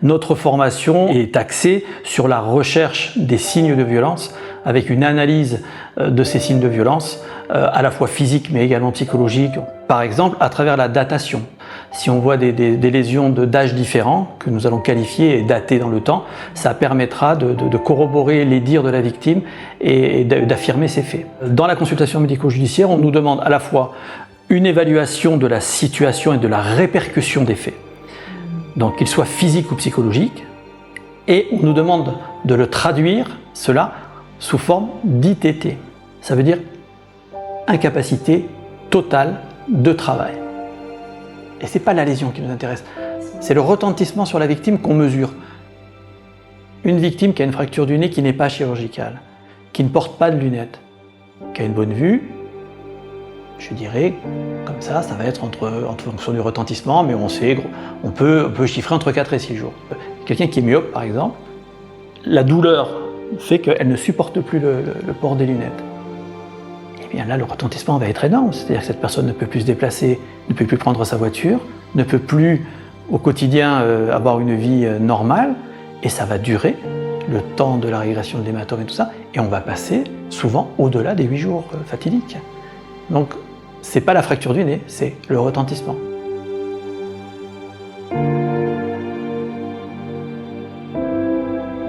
Notre formation est axée sur la recherche des signes de violence avec une analyse de ces signes de violence à la fois physiques mais également psychologiques. Par exemple, à travers la datation. Si on voit des lésions d'âges différents que nous allons qualifier et dater dans le temps, ça permettra de corroborer les dires de la victime et d'affirmer ses faits. Dans la consultation médico-judiciaire, on nous demande à la fois une évaluation de la situation et de la répercussion des faits, donc qu'ils soient physiques ou psychologiques, et on nous demande de le traduire, cela, sous forme d'ITT. Ça veut dire incapacité totale de travail. Et ce n'est pas la lésion qui nous intéresse, c'est le retentissement sur la victime qu'on mesure. Une victime qui a une fracture du nez qui n'est pas chirurgicale, qui ne porte pas de lunettes, qui a une bonne vue, je dirais, comme ça va être en fonction du retentissement, mais on peut chiffrer entre 4 et 6 jours. Quelqu'un qui est myope, par exemple, la douleur fait qu'elle ne supporte plus le port des lunettes. Et bien là, le retentissement va être énorme, c'est-à-dire que cette personne ne peut plus se déplacer, ne peut plus prendre sa voiture, ne peut plus au quotidien avoir une vie normale, et ça va durer le temps de la régression de l'hématome et tout ça, et on va passer souvent au-delà des 8 jours fatidiques. Donc, c'est pas la fracture du nez, c'est le retentissement.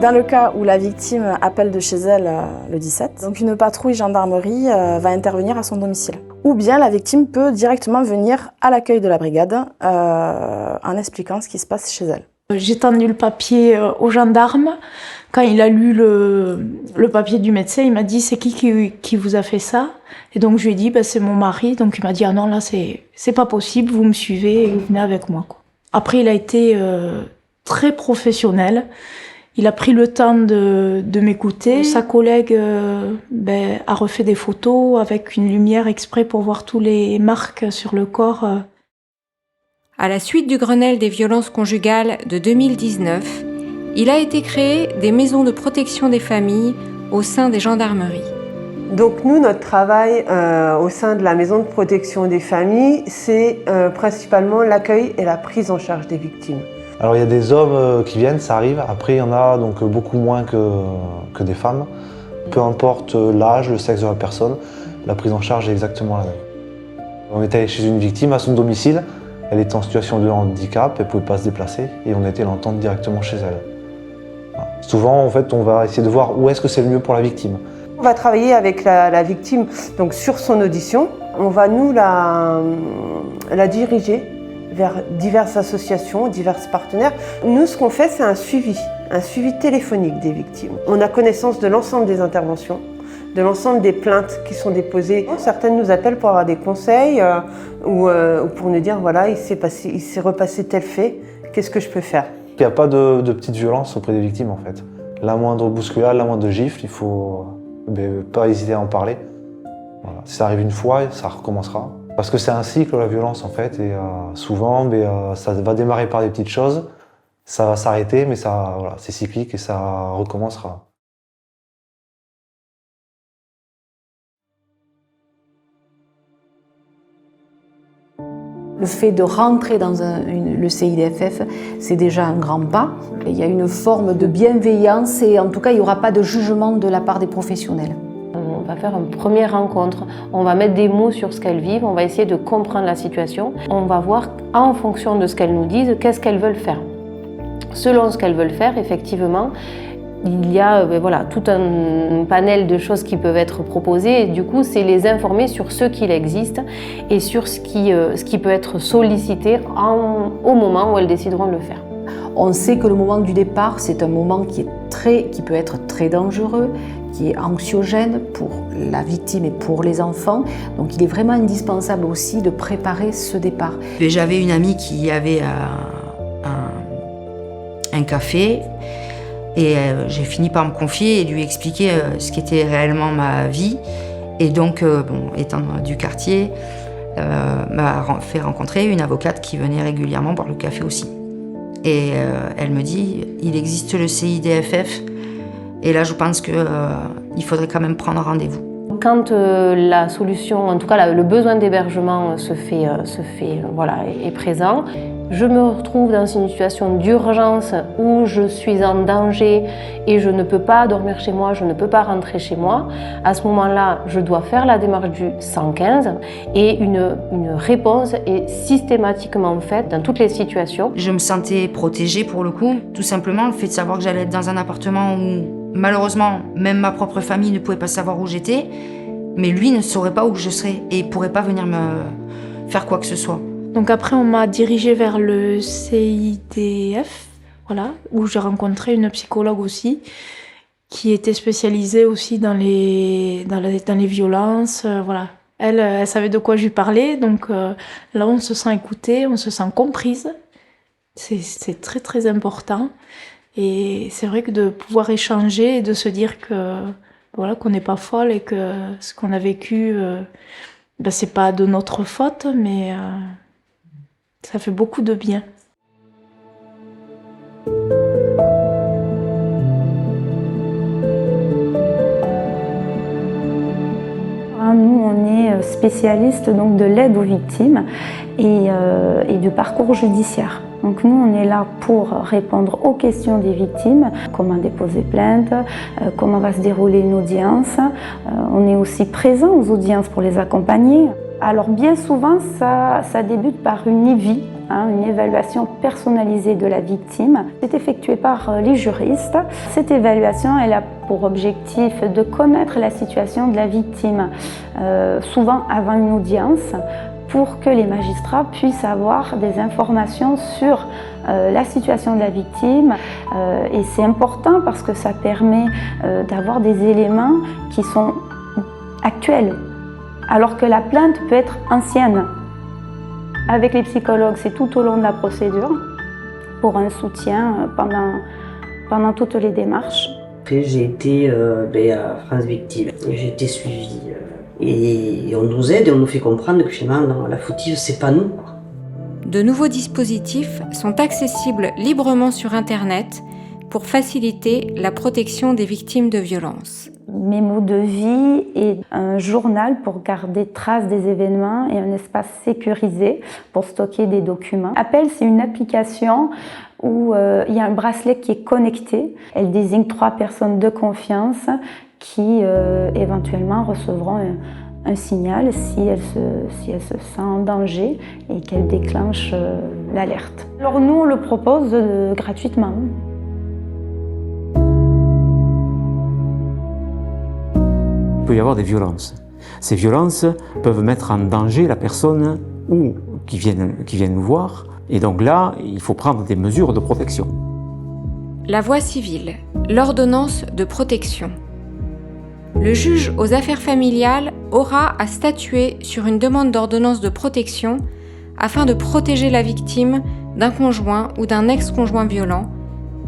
Dans le cas où la victime appelle de chez elle le 17, donc une patrouille gendarmerie va intervenir à son domicile. Ou bien la victime peut directement venir à l'accueil de la brigade en expliquant ce qui se passe chez elle. J'ai tendu le papier au gendarme. Quand il a lu le papier du médecin, il m'a dit « c'est qui vous a fait ça ?» Et donc je lui ai dit bah, « c'est mon mari ». Donc il m'a dit « ah non, là c'est pas possible, vous me suivez et vous venez avec moi ». Après il a été très professionnel. Il a pris le temps de m'écouter. Sa collègue a refait des photos avec une lumière exprès pour voir tous les marques sur le corps. À la suite du Grenelle des violences conjugales de 2019, il a été créé des maisons de protection des familles au sein des gendarmeries. Donc nous, notre travail au sein de la maison de protection des familles, c'est principalement l'accueil et la prise en charge des victimes. Alors il y a des hommes qui viennent, ça arrive. Après il y en a donc beaucoup moins que des femmes. Peu importe l'âge, le sexe de la personne, la prise en charge est exactement la même. On était allé chez une victime à son domicile, elle était en situation de handicap, elle ne pouvait pas se déplacer et on était l'entendre directement chez elle. Voilà. Souvent en fait on va essayer de voir où est-ce que c'est le mieux pour la victime. On va travailler avec la victime donc, sur son audition. On va nous la diriger vers diverses associations, divers partenaires. Nous, ce qu'on fait, c'est un suivi téléphonique des victimes. On a connaissance de l'ensemble des interventions, de l'ensemble des plaintes qui sont déposées. Certaines nous appellent pour avoir des conseils ou pour nous dire voilà, il s'est repassé tel fait, qu'est-ce que je peux faire? Il n'y a pas de petite violence auprès des victimes en fait. La moindre bousculade, la moindre gifle, il faut pas hésiter à en parler. Voilà. Si ça arrive une fois, ça recommencera. Parce que c'est un cycle, la violence, en fait, et souvent, ça va démarrer par des petites choses, ça va s'arrêter, mais voilà, c'est cyclique et ça recommencera. Le fait de rentrer dans le CIDFF, c'est déjà un grand pas. Il y a une forme de bienveillance et en tout cas, il n'y aura pas de jugement de la part des professionnels. On va faire une première rencontre, on va mettre des mots sur ce qu'elles vivent, on va essayer de comprendre la situation, on va voir en fonction de ce qu'elles nous disent, qu'est-ce qu'elles veulent faire. Selon ce qu'elles veulent faire, effectivement, il y a tout un panel de choses qui peuvent être proposées et du coup, c'est les informer sur ce qu'il existe et sur ce qui peut être sollicité au moment où elles décideront de le faire. On sait que le moment du départ, c'est un moment qui peut être très dangereux, qui est anxiogène pour la victime et pour les enfants. Donc il est vraiment indispensable aussi de préparer ce départ. J'avais une amie qui avait un café et j'ai fini par me confier et lui expliquer ce qu'était réellement ma vie. Et donc, étant du quartier, m'a fait rencontrer une avocate qui venait régulièrement boire le café aussi. Et elle me dit, il existe le CIDFF, et là je pense qu'il faudrait quand même prendre rendez-vous. Quand la solution, en tout cas le besoin d'hébergement est présent, je me retrouve dans une situation d'urgence où je suis en danger et je ne peux pas dormir chez moi, je ne peux pas rentrer chez moi. À ce moment-là, je dois faire la démarche du 115 et une réponse est systématiquement faite dans toutes les situations. Je me sentais protégée pour le coup, tout simplement le fait de savoir que j'allais être dans un appartement où malheureusement même ma propre famille ne pouvait pas savoir où j'étais, mais lui ne saurait pas où je serais et ne pourrait pas venir me faire quoi que ce soit. Donc après, on m'a dirigée vers le CIDF, voilà, où j'ai rencontré une psychologue aussi, qui était spécialisée aussi dans les violences, voilà. Elle savait de quoi je lui parlais, donc là on se sent écoutée, on se sent comprise. C'est très très important. Et c'est vrai que de pouvoir échanger et de se dire que voilà, qu'on n'est pas folle et que ce qu'on a vécu, c'est pas de notre faute, mais ça fait beaucoup de bien. Nous, on est spécialistes donc de l'aide aux victimes et du parcours judiciaire. Donc nous, on est là pour répondre aux questions des victimes, comment déposer plainte, comment va se dérouler une audience. On est aussi présent aux audiences pour les accompagner. Alors bien souvent, ça débute par une EVI, une évaluation personnalisée de la victime. C'est effectué par les juristes. Cette évaluation, elle a pour objectif de connaître la situation de la victime, souvent avant une audience, pour que les magistrats puissent avoir des informations sur la situation de la victime. Et c'est important parce que ça permet d'avoir des éléments qui sont actuels, alors que la plainte peut être ancienne. Avec les psychologues, c'est tout au long de la procédure pour un soutien pendant toutes les démarches. Après, j'ai été à France Victime. J'ai été suivie. Et on nous aide et on nous fait comprendre que finalement, la fautive, c'est pas nous. De nouveaux dispositifs sont accessibles librement sur Internet pour faciliter la protection des victimes de violences. Mémo de vie et un journal pour garder trace des événements et un espace sécurisé pour stocker des documents. Appel, c'est une application où il y a un bracelet qui est connecté. Elle désigne 3 personnes de confiance qui éventuellement recevront un signal si elle se sent en danger et qu'elle déclenche l'alerte. Alors nous, on le propose gratuitement. Il peut y avoir des violences. Ces violences peuvent mettre en danger la personne ou qui viennent nous voir. Et donc là, il faut prendre des mesures de protection. La voie civile, l'ordonnance de protection. Le juge aux affaires familiales aura à statuer sur une demande d'ordonnance de protection afin de protéger la victime d'un conjoint ou d'un ex-conjoint violent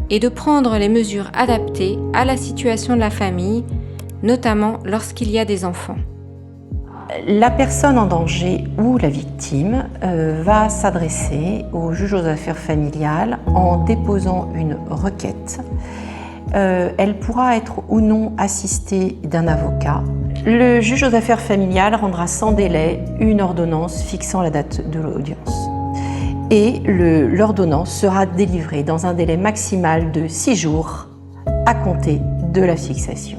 et de prendre les mesures adaptées à la situation de la famille, notamment lorsqu'il y a des enfants. La personne en danger ou la victime va s'adresser au juge aux affaires familiales en déposant une requête. Elle pourra être ou non assistée d'un avocat. Le juge aux affaires familiales rendra sans délai une ordonnance fixant la date de l'audience. Et l'ordonnance sera délivrée dans un délai maximal de 6 jours à compter de la fixation.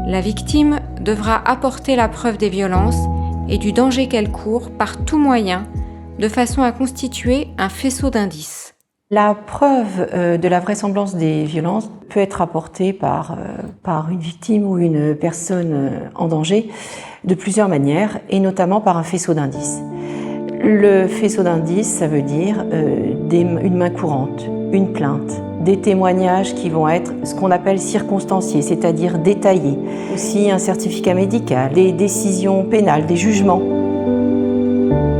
La victime devra apporter la preuve des violences et du danger qu'elle court par tout moyen, de façon à constituer un faisceau d'indices. La preuve de la vraisemblance des violences peut être apportée par une victime ou une personne en danger de plusieurs manières, et notamment par un faisceau d'indices. Le faisceau d'indices, ça veut dire une main courante, une plainte, des témoignages qui vont être ce qu'on appelle circonstanciés, c'est-à-dire détaillés. Aussi un certificat médical, des décisions pénales, des jugements.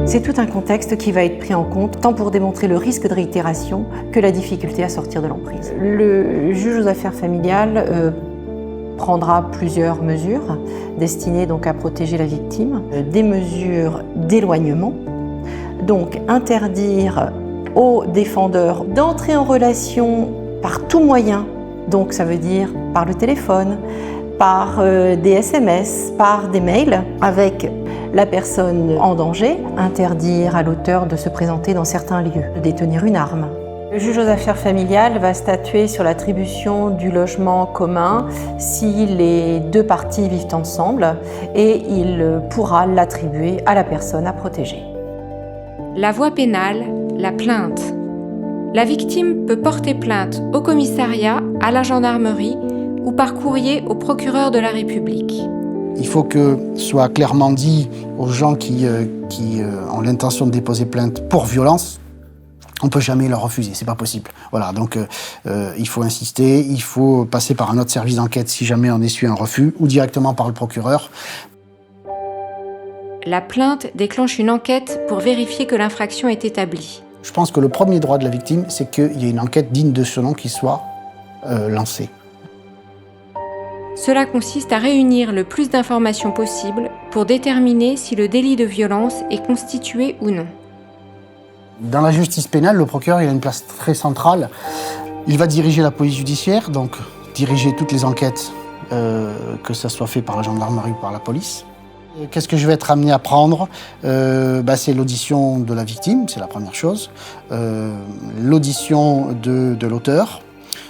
C'est tout un contexte qui va être pris en compte, tant pour démontrer le risque de réitération que la difficulté à sortir de l'emprise. Le juge aux affaires familiales prendra plusieurs mesures destinées donc à protéger la victime. Des mesures d'éloignement, donc interdire aux défendeurs d'entrer en relation par tout moyen, donc ça veut dire par le téléphone, par des SMS, par des mails avec la personne en danger, interdire à l'auteur de se présenter dans certains lieux, de détenir une arme. Le juge aux affaires familiales va statuer sur l'attribution du logement commun si les 2 parties vivent ensemble et il pourra l'attribuer à la personne à protéger. La voie pénale, la plainte. La victime peut porter plainte au commissariat, à la gendarmerie ou par courrier au procureur de la République. Il faut que soit clairement dit aux gens qui ont l'intention de déposer plainte pour violence, on ne peut jamais leur refuser, c'est pas possible. Voilà, donc il faut insister, il faut passer par un autre service d'enquête si jamais on essuie un refus, ou directement par le procureur. La plainte déclenche une enquête pour vérifier que l'infraction est établie. Je pense que le premier droit de la victime, c'est qu'il y ait une enquête digne de ce nom qui soit lancée. Cela consiste à réunir le plus d'informations possible pour déterminer si le délit de violence est constitué ou non. Dans la justice pénale, le procureur il a une place très centrale. Il va diriger la police judiciaire, donc diriger toutes les enquêtes, que ça soit fait par la gendarmerie ou par la police. Qu'est-ce que je vais être amené à prendre ? C'est l'audition de la victime, c'est la première chose. L'audition de l'auteur.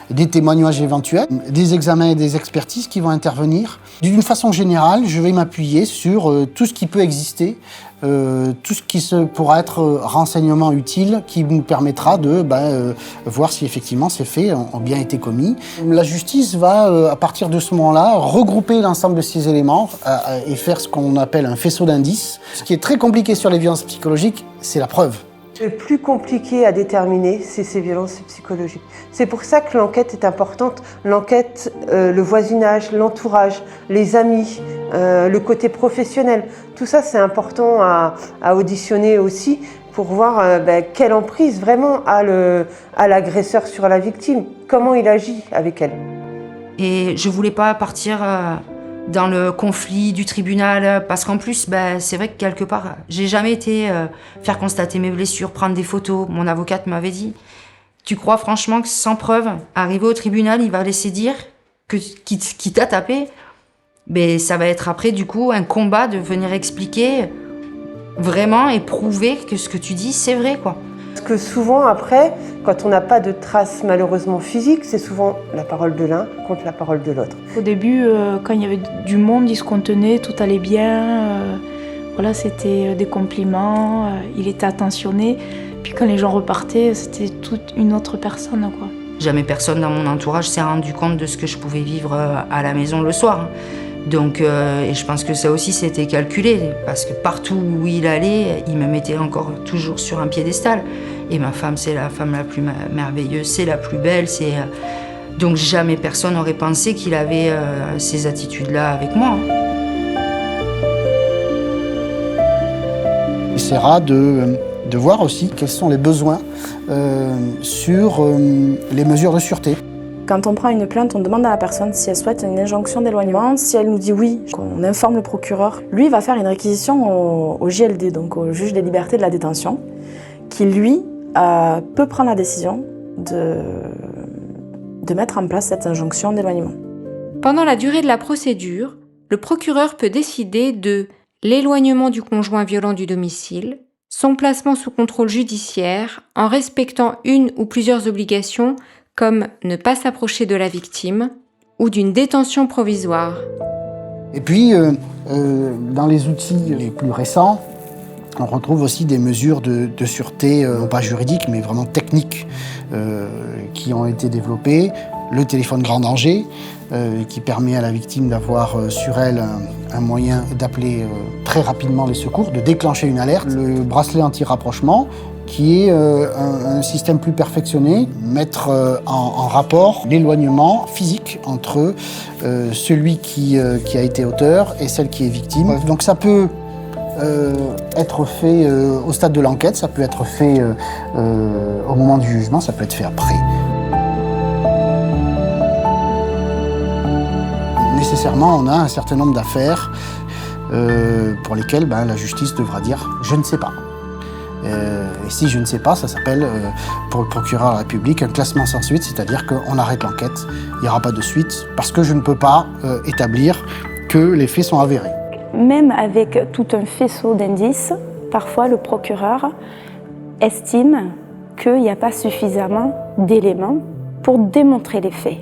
des témoignages éventuels, des examens et des expertises qui vont intervenir. D'une façon générale, je vais m'appuyer sur tout ce qui peut exister, tout ce qui pourra être renseignement utile qui nous permettra de voir si effectivement ces faits ont bien été commis. La justice va, à partir de ce moment-là, regrouper l'ensemble de ces éléments et faire ce qu'on appelle un faisceau d'indices. Ce qui est très compliqué sur les violences psychologiques, c'est la preuve. Le plus compliqué à déterminer, c'est ces violences psychologiques. C'est pour ça que l'enquête est importante. L'enquête, le voisinage, l'entourage, les amis, le côté professionnel, tout ça c'est important à auditionner aussi pour voir quelle emprise vraiment a l'agresseur sur la victime, comment il agit avec elle. Et je voulais pas partir dans le conflit du tribunal, parce qu'en plus, c'est vrai que quelque part, j'ai jamais été faire constater mes blessures, prendre des photos. Mon avocate m'avait dit, tu crois franchement que sans preuve, arriver au tribunal, il va laisser dire qu'il t'a tapé? Ça va être après, du coup, un combat de venir expliquer vraiment et prouver que ce que tu dis, c'est vrai, quoi. Parce que souvent, après, quand on n'a pas de traces malheureusement physiques, c'est souvent la parole de l'un contre la parole de l'autre. Au début, quand il y avait du monde, il se contenait, tout allait bien. Voilà, c'était des compliments, il était attentionné. Puis quand les gens repartaient, c'était toute une autre personne, quoi. Jamais personne dans mon entourage s'est rendu compte de ce que je pouvais vivre à la maison le soir. Donc, et je pense que ça aussi c'était calculé, parce que partout où il allait, il me mettait encore toujours sur un piédestal. Et ma femme, c'est la femme la plus merveilleuse, c'est la plus belle. Donc jamais personne n'aurait pensé qu'il avait ces attitudes-là avec moi. Il essaiera de voir aussi quels sont les besoins sur les mesures de sûreté. Quand on prend une plainte, on demande à la personne si elle souhaite une injonction d'éloignement. Si elle nous dit oui, on informe le procureur. Lui, il va faire une réquisition au JLD, donc au juge des libertés de la détention, qui lui peut prendre la décision de mettre en place cette injonction d'éloignement. Pendant la durée de la procédure, le procureur peut décider de l'éloignement du conjoint violent du domicile, son placement sous contrôle judiciaire en respectant une ou plusieurs obligations comme ne pas s'approcher de la victime ou d'une détention provisoire. Et puis, dans les outils les plus récents, on retrouve aussi des mesures de sûreté, non pas juridiques, mais vraiment techniques, qui ont été développées. Le téléphone grand danger, qui permet à la victime d'avoir sur elle un moyen d'appeler très rapidement les secours, de déclencher une alerte. Le bracelet anti-rapprochement, qui est un système plus perfectionné, mettre en rapport l'éloignement physique entre celui qui a été auteur et celle qui est victime. Donc ça peut être fait au stade de l'enquête, ça peut être fait au moment du jugement, ça peut être fait après. Nécessairement, on a un certain nombre d'affaires pour lesquelles la justice devra dire « je ne sais pas ». Et si je ne sais pas, ça s'appelle, pour le procureur de la République, un classement sans suite, c'est-à-dire qu'on arrête l'enquête, il n'y aura pas de suite, parce que je ne peux pas établir que les faits sont avérés. Même avec tout un faisceau d'indices, parfois le procureur estime qu'il n'y a pas suffisamment d'éléments pour démontrer les faits.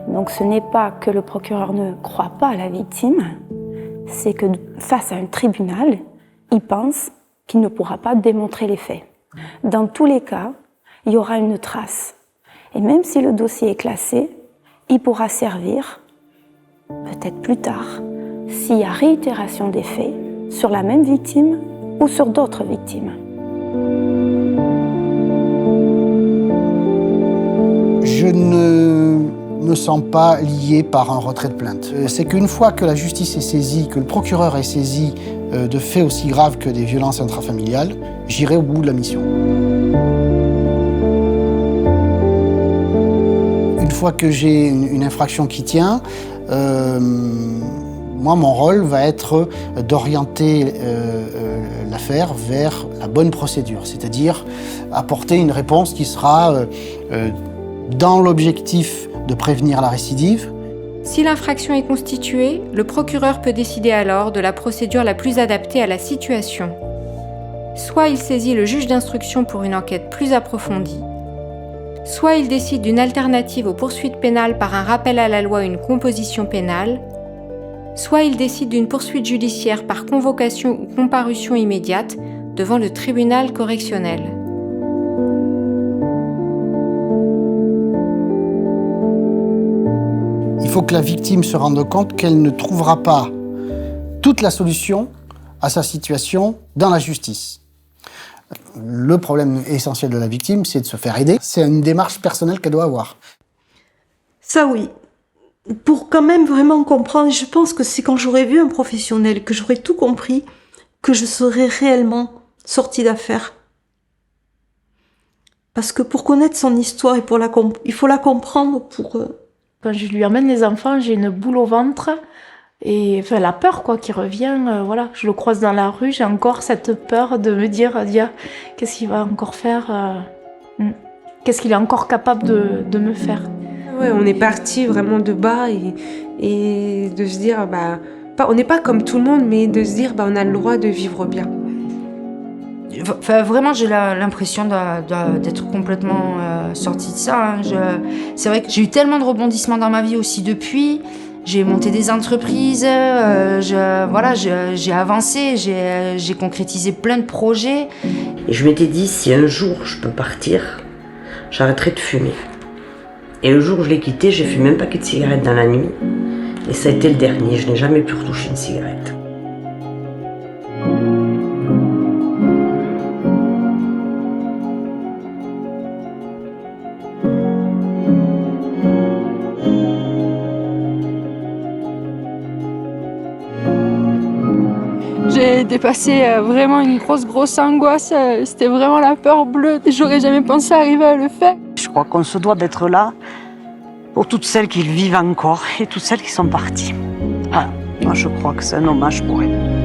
Donc ce n'est pas que le procureur ne croit pas à la victime, c'est que face à un tribunal, il pense qu'il ne pourra pas démontrer les faits. Dans tous les cas, il y aura une trace. Et même si le dossier est classé, il pourra servir, peut-être plus tard, s'il y a réitération des faits sur la même victime ou sur d'autres victimes. Je ne me sens pas lié par un retrait de plainte. C'est qu'une fois que la justice est saisie, que le procureur est saisi de faits aussi graves que des violences intrafamiliales, j'irai au bout de la mission. Une fois que j'ai une infraction qui tient, moi, mon rôle va être d'orienter l'affaire vers la bonne procédure, c'est-à-dire apporter une réponse qui sera dans l'objectif de prévenir la récidive. Si l'infraction est constituée, le procureur peut décider alors de la procédure la plus adaptée à la situation. Soit il saisit le juge d'instruction pour une enquête plus approfondie, soit il décide d'une alternative aux poursuites pénales par un rappel à la loi ou une composition pénale, soit il décide d'une poursuite judiciaire par convocation ou comparution immédiate devant le tribunal correctionnel. Il faut que la victime se rende compte qu'elle ne trouvera pas toute la solution à sa situation dans la justice. Le problème essentiel de la victime, c'est de se faire aider. C'est une démarche personnelle qu'elle doit avoir. Ça oui. Pour quand même vraiment comprendre, je pense que c'est quand j'aurais vu un professionnel, que j'aurais tout compris, que je serais réellement sortie d'affaire. Parce que pour connaître son histoire, il faut la comprendre pour... Quand je lui emmène les enfants, j'ai une boule au ventre et enfin la peur quoi qui revient. Voilà, je le croise dans la rue, j'ai encore cette peur de me dire qu'est-ce qu'il va encore faire, qu'est-ce qu'il est encore capable de me faire. Ouais, on est parti vraiment de bas et de se dire on n'est pas comme tout le monde, mais de se dire on a le droit de vivre bien. Enfin, vraiment, j'ai l'impression d'être complètement sortie de ça. C'est vrai que j'ai eu tellement de rebondissements dans ma vie aussi depuis. J'ai monté des entreprises, j'ai avancé, j'ai concrétisé plein de projets. Et je m'étais dit, si un jour je peux partir, j'arrêterai de fumer. Et le jour où je l'ai quitté, j'ai fumé un paquet de cigarettes dans la nuit. Et ça a été le dernier, je n'ai jamais pu retoucher une cigarette. J'ai dépassé vraiment une grosse angoisse, c'était vraiment la peur bleue, j'aurais jamais pensé arriver à le faire. Je crois qu'on se doit d'être là pour toutes celles qui vivent encore et toutes celles qui sont parties. Voilà. Moi je crois que c'est un hommage pour elles.